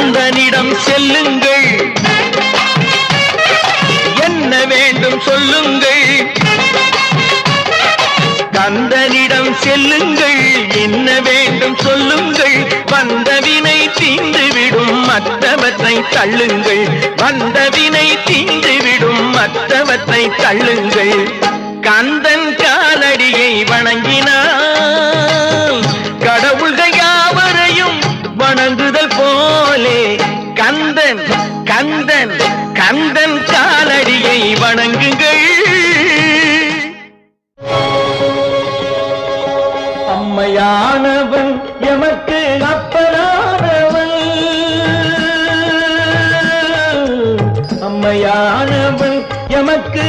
கந்தனிடம் செல்லுங்கள், என்ன வேண்டும் சொல்லுங்கள். கந்தனிடம் செல்லுங்கள், என்ன வேண்டும் சொல்லுங்கள். வந்தவினை தீந்துவிடும் மற்றவற்றை தள்ளுங்கள், வந்தவினை தீந்துவிடும் மற்றவற்றை தள்ளுங்கள். கந்தன் காலடியை வணங்கினான் கடவுள்கள் யாவரையும் வணங்குதல் போலே. கந்தன் கந்தன் கந்தன் காலடியை வணங்குங்கள். அம்மையானவன் எமக்கு அப்பனானவன், அம்மையானவன் எமக்கு